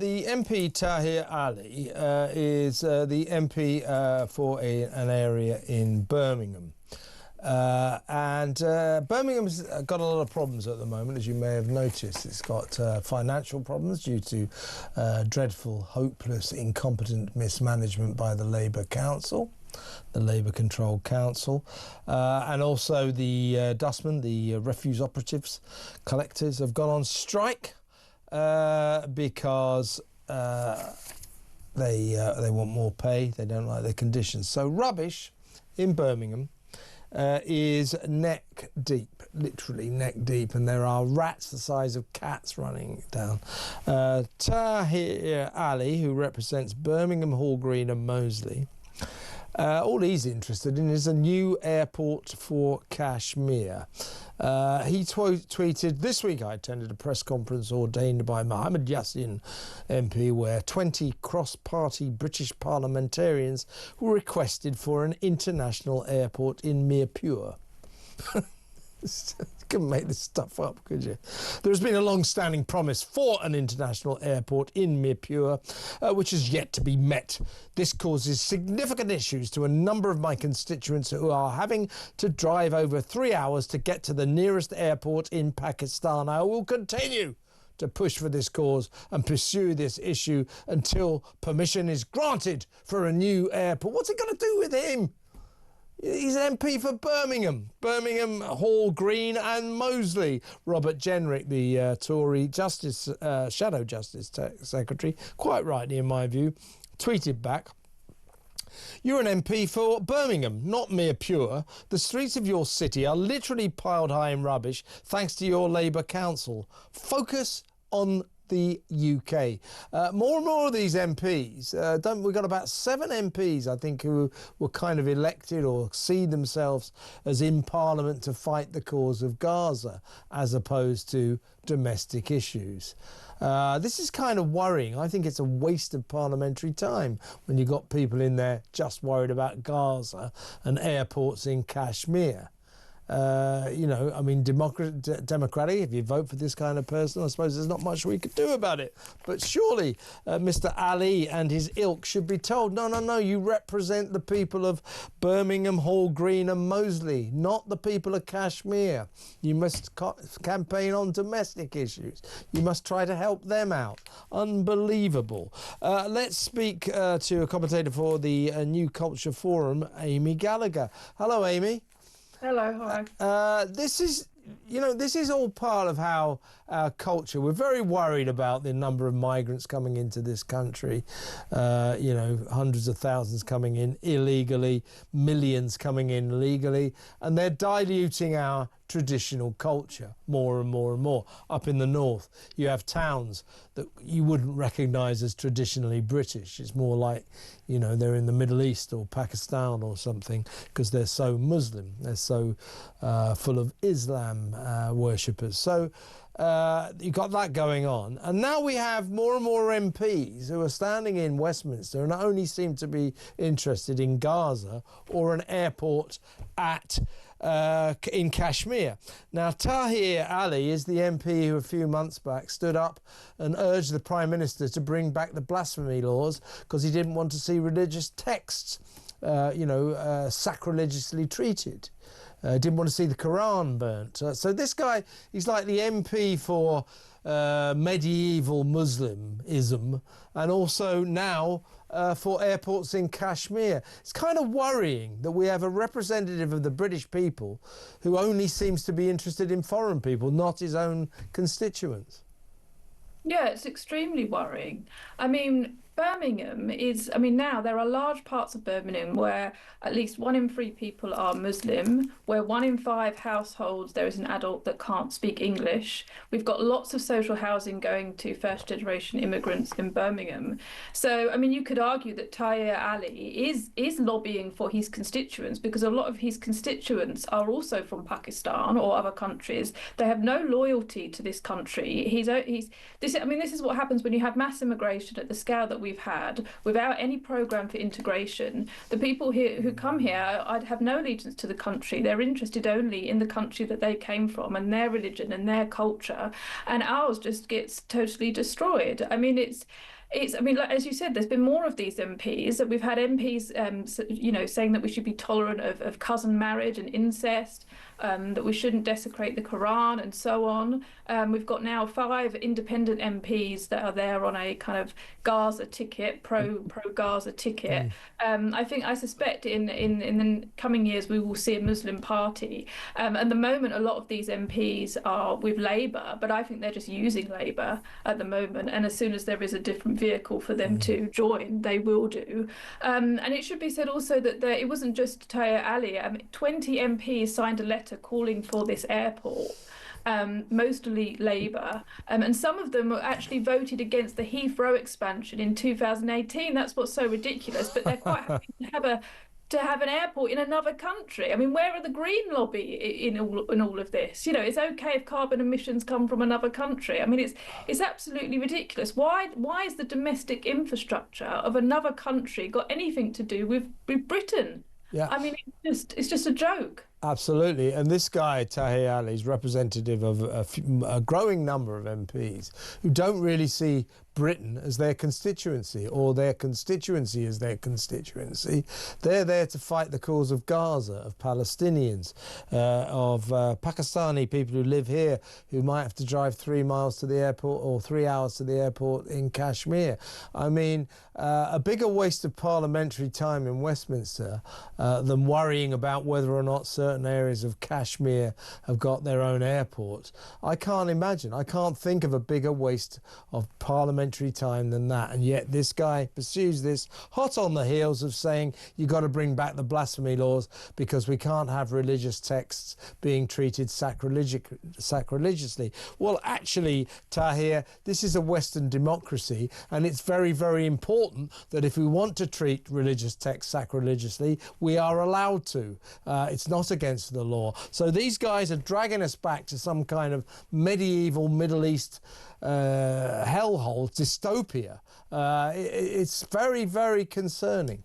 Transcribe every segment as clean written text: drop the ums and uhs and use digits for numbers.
The MP Tahir Ali is the MP for an area in Birmingham. Birmingham's got a lot of problems at the moment, as you may have noticed. It's got financial problems due to dreadful, hopeless, incompetent mismanagement by the Labour Council, the Labour-controlled council, and also the dustmen, the refuse operatives, collectors have gone on strike because they want more pay. They don't like their conditions. So rubbish in Birmingham is neck deep, literally neck deep, and there are rats the size of cats running down. Tahir Ali, who represents Birmingham, Hall Green and Moseley, all he's interested in is a new airport for Kashmir. He tweeted, "This week I attended a press conference ordained by Mohammed Yassin MP where 20 cross-party British parliamentarians were requested for an international airport in Mirpur." You couldn't make this stuff up, could you? There has been a long-standing promise for an international airport in Mirpur, which has yet to be met. This causes significant issues to a number of my constituents who are having to drive over 3 hours to get to the nearest airport in Pakistan. I will continue to push for this cause and pursue this issue until permission is granted for a new airport. What's it got to do with him? He's an MP for Birmingham, Hall Green and Moseley. Robert Jenrick, the Tory Justice, Shadow Justice Secretary, quite rightly in my view, tweeted back, "You're an MP for Birmingham, not Mirpur. The streets of your city are literally piled high in rubbish thanks to your Labour Council. Focus on the UK." More and more of these MPs, we've got about 7 MPs, I think, who were kind of elected or see themselves as in Parliament to fight the cause of Gaza as opposed to domestic issues. This is kind of worrying. I think it's a waste of parliamentary time when you've got people in there just worried about Gaza and airports in Kashmir. You know, I mean, democratic, if you vote for this kind of person, I suppose there's not much we could do about it. But surely Mr. Ali and his ilk should be told, no, you represent the people of Birmingham, Hall Green and Moseley, not the people of Kashmir. You must campaign on domestic issues. You must try to help them out. Unbelievable. Let's speak to a commentator for the New Culture Forum, Amy Gallagher. Hello, Amy. Hello, hi. This is all part of how our culture, we're very worried about the number of migrants coming into this country, hundreds of thousands coming in illegally, millions coming in legally, and they're diluting our traditional culture more and more and more. Up in the north, you have towns that you wouldn't recognise as traditionally British. It's more like, they're in the Middle East or Pakistan or something because they're so Muslim. They're so full of Islam worshippers. So you've got that going on. And now we have more and more MPs who are standing in Westminster and only seem to be interested in Gaza or an airport in Kashmir. Now, Tahir Ali is the MP who a few months back stood up and urged the Prime Minister to bring back the blasphemy laws because he didn't want to see religious texts, sacrilegiously treated. Didn't want to see the Quran burnt. So this guy, he's like the MP for medieval Muslimism and also now for airports in Kashmir. It's kind of worrying that we have a representative of the British people who only seems to be interested in foreign people, not his own constituents. Yeah, it's extremely worrying. I mean, Birmingham is, now there are large parts of Birmingham where at least 1 in 3 people are Muslim, where 1 in 5 households there is an adult that can't speak English. We've got lots of social housing going to first-generation immigrants in Birmingham. So, you could argue that Tahir Ali is lobbying for his constituents because a lot of his constituents are also from Pakistan or other countries. They have no loyalty to this country. This is what happens when you have mass immigration at the scale that we we've had, without any programme for integration, the people here who come here, I'd have no allegiance to the country. They're interested only in the country that they came from and their religion and their culture, and ours just gets totally destroyed. I mean, I mean, like, as you said, there's been more of these MPs. That we've had MPs, you know, saying that we should be tolerant of cousin marriage and incest, that we shouldn't desecrate the Quran, and so on. We've got now 5 independent MPs that are there on a kind of Gaza ticket, pro Gaza ticket. I suspect in the coming years we will see a Muslim party. At the moment, a lot of these MPs are with Labour, but I think they're just using Labour at the moment. And as soon as there is a different vehicle for them to join, they will do. And it should be said also that it wasn't just Tahir Ali. 20 MPs signed a letter calling for this airport. Mostly Labour, and some of them actually voted against the Heathrow expansion in 2018. That's what's so ridiculous. But they're quite happy to have an airport in another country. I mean, where are the Green lobby in all of this? You know, it's okay if carbon emissions come from another country. I mean, it's absolutely ridiculous. Why is the domestic infrastructure of another country got anything to do with Britain? Yeah. I mean, it's just a joke. Absolutely. And this guy, Tahir Ali, is representative of a growing number of MPs who don't really see Britain as their constituency, or their constituency as their constituency. They're there to fight the cause of Gaza, of Palestinians, of Pakistani people who live here who might have to drive 3 miles to the airport or 3 hours to the airport in Kashmir. I mean, a bigger waste of parliamentary time in Westminster than worrying about whether or not certain areas of Kashmir have got their own airport. I can't imagine. I can't think of a bigger waste of parliamentary time than that, and yet this guy pursues this hot on the heels of saying you've got to bring back the blasphemy laws because we can't have religious texts being treated sacrilegiously. Well, actually, Tahir, this is a Western democracy, and it's very, very important that if we want to treat religious texts sacrilegiously, we are allowed to. It's not against the law. So these guys are dragging us back to some kind of medieval Middle East hellhole, dystopia. It's very, very concerning.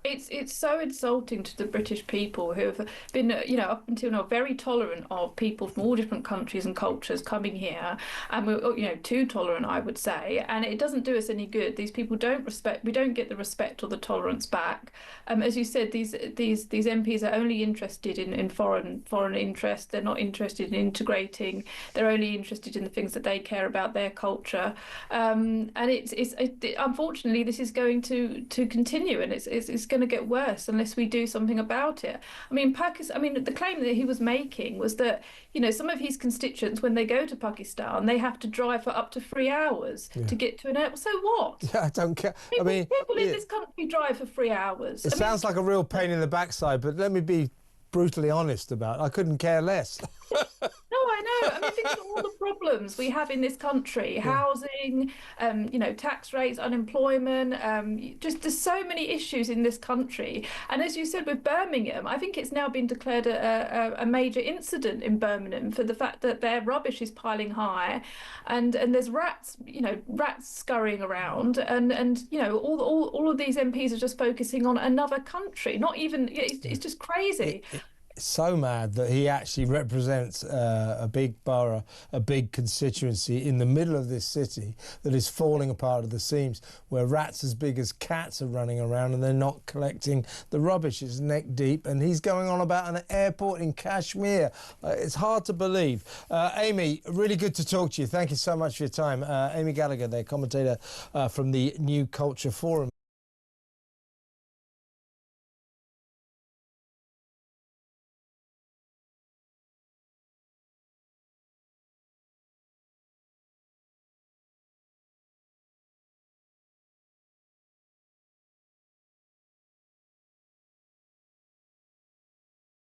It's so insulting to the British people who have been, you know, up until now very tolerant of people from all different countries and cultures coming here, and we're, you know, too tolerant, I would say, and it doesn't do us any good. These people we don't get the respect or the tolerance back. As you said, these MPs are only interested in foreign interests. They're not interested in integrating. They're only interested in the things that they care about, their culture, and unfortunately this is going to continue, and it's going to get worse unless we do something about it. I mean, the claim that he was making was that, you know, some of his constituents, when they go to Pakistan, they have to drive for up to 3 hours to get to an airport. So what? Yeah, I don't care. People in this country drive for 3 hours. It sounds like a real pain in the backside, but let me be brutally honest about it. I couldn't care less. No, I know. I mean, think of all the problems we have in this country: housing, you know, tax rates, unemployment. Just there's so many issues in this country. And as you said with Birmingham, I think it's now been declared a major incident in Birmingham for the fact that their rubbish is piling high, and there's rats scurrying around, and you know, all of these MPs are just focusing on another country. Not even it's just crazy. So mad that he actually represents a big borough, a big constituency in the middle of this city that is falling apart at the seams, where rats as big as cats are running around and they're not collecting the rubbish. It's neck deep, and he's going on about an airport in Kashmir. It's hard to believe. Amy, really good to talk to you. Thank you so much for your time. Amy Gallagher, their commentator from the New Culture Forum.